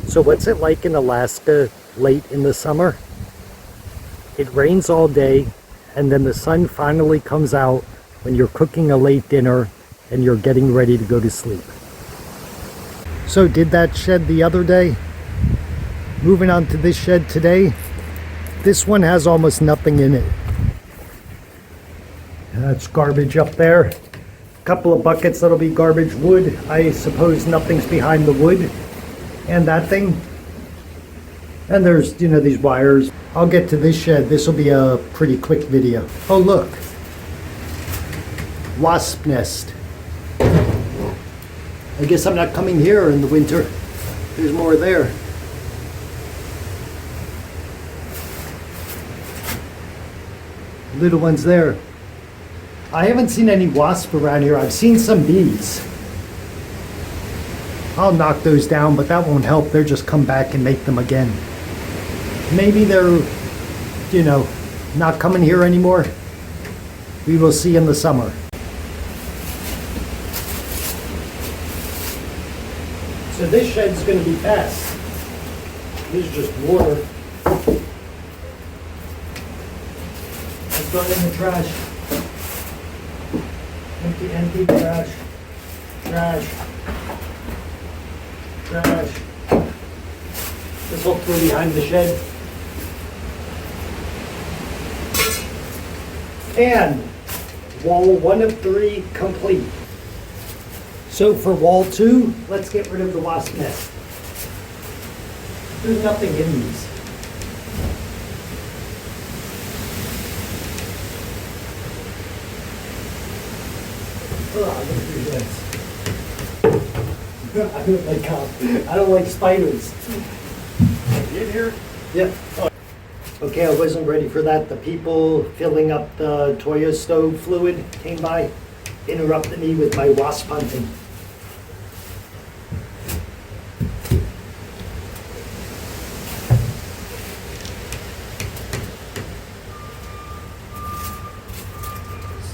So what's it like in Alaska late in the summer? It rains all day and then the sun finally comes out when you're cooking a late dinner and you're getting ready to go to sleep. So did that shed the other day? Moving on to this shed today. This one has almost nothing in it. That's garbage up there. A couple of buckets that'll be garbage wood. I suppose nothing's behind the wood. And that thing. And there's, these wires. I'll get to this shed. This will be a pretty quick video. Oh, look. Wasp nest. I guess I'm not coming here in the winter. There's more there. Little ones there. I haven't seen any wasps around here. I've seen some bees. I'll knock those down, but that won't help. They'll just come back and make them again. Maybe they're, not coming here anymore. We will see in the summer. So this shed's going to be fast. This is just water. Let's go in the trash. Empty trash. Trash. This will go behind the shed. And wall 1 of 3 complete. So for wall 2, let's get rid of the wasp nest. There's nothing in these. I don't like spiders. In here? Yeah. Okay, I wasn't ready for that. The people filling up the Toyo stove fluid came by, interrupted me with my wasp hunting.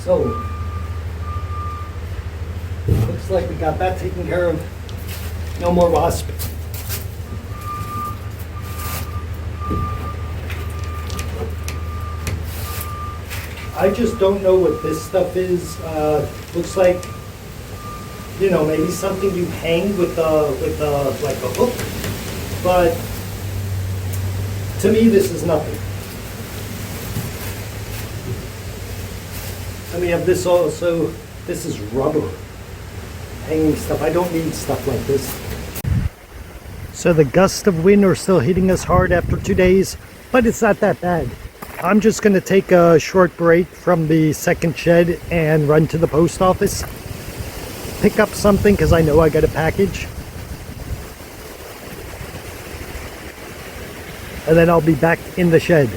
So, looks like we got that taken care of. No more wasp. I just don't know what this stuff is. Looks like, maybe something you hang with like a hook. But to me, this is nothing. And we have this also. This is rubber. Hanging stuff. I don't need stuff like this. So the gusts of wind are still hitting us hard after 2 days, but it's not that bad. I'm just going to take a short break from the second shed and run to the post office. Pick up something because I know I got a package. And then I'll be back in the shed,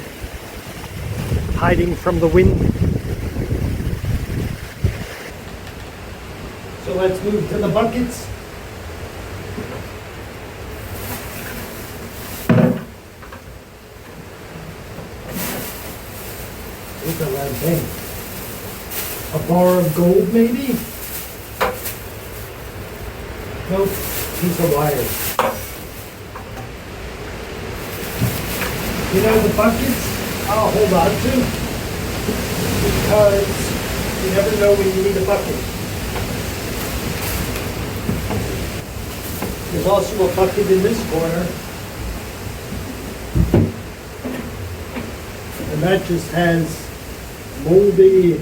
hiding from the wind. So let's move to the buckets. Look at that thing. A bar of gold, maybe? Nope, piece of wire. The buckets I'll hold on to because you never know when you need a bucket. There's also a bucket in this corner. And that just has moldy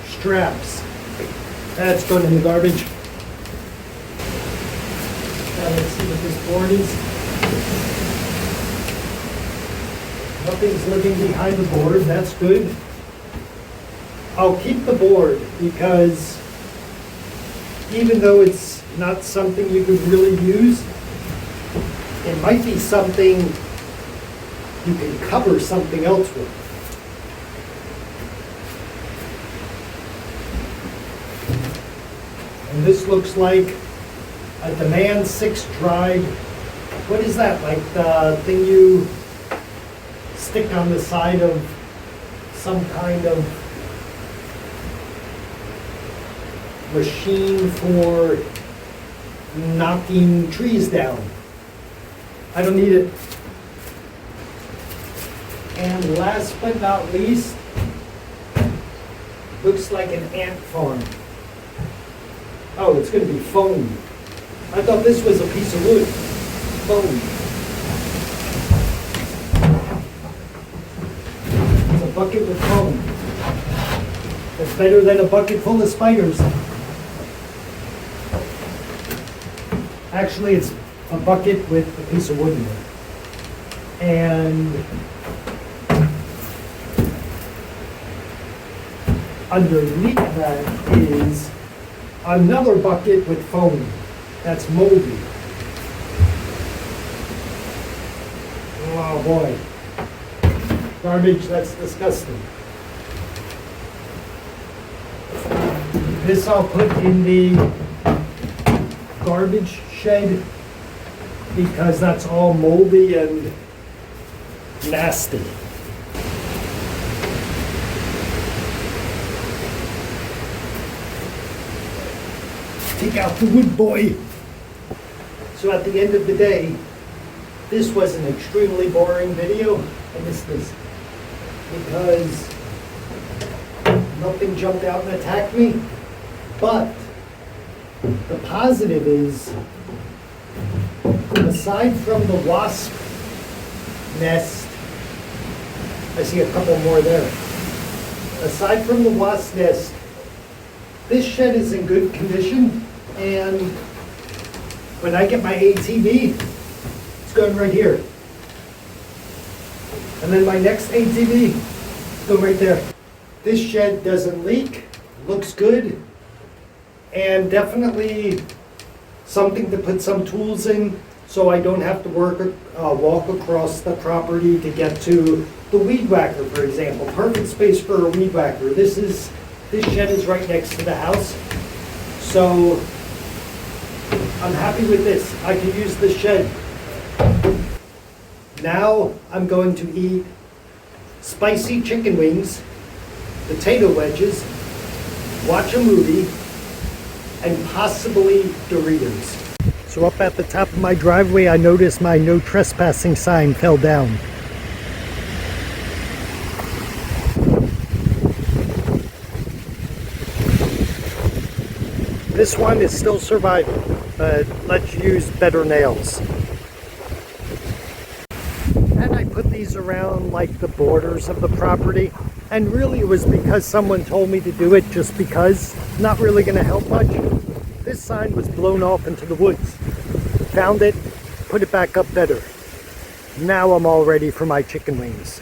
straps. That's going in the garbage. Now let's see what this board is. Nothing's living behind the board. That's good. I'll keep the board because even though it's not something you could really use, it might be something you can cover something else with. And this looks like a Demand 6 dried. What is that? Like the thing you stick on the side of some kind of machine for knocking trees down. I don't need it. And last but not least, looks like an ant farm. Oh, it's going to be foam. I thought this was a piece of wood. Foam. It's a bucket with foam. That's better than a bucket full of spiders. Actually, it's a bucket with a piece of wood in it. And underneath that is another bucket with foam that's moldy. Oh boy. Garbage, that's disgusting. This I'll put in the garbage shed because that's all moldy and nasty. Take out the wood, boy. So at the end of the day, this was an extremely boring video. I missed this because nothing jumped out and attacked me. But the positive is, aside from the wasp nest, I see a couple more there. Aside from the wasp nest, this shed is in good condition, and when I get my ATV, it's going right here. And then my next ATV, it's going right there. This shed doesn't leak, looks good, and definitely something to put some tools in so I don't have to walk across the property to get to the weed whacker, for example. Perfect space for a weed whacker. This shed is right next to the house, so I'm happy with this. I can use this shed. Now I'm going to eat spicy chicken wings, potato wedges, watch a movie, and possibly Doritos. So up at the top of my driveway, I noticed my no trespassing sign fell down. This one is still surviving, but let's use better nails. And I put these around like the borders of the property, and really it was because someone told me to do it, just because. Not really going to help much. This sign was blown off into the woods. Found it, put it back up better. Now I'm all ready for my chicken wings.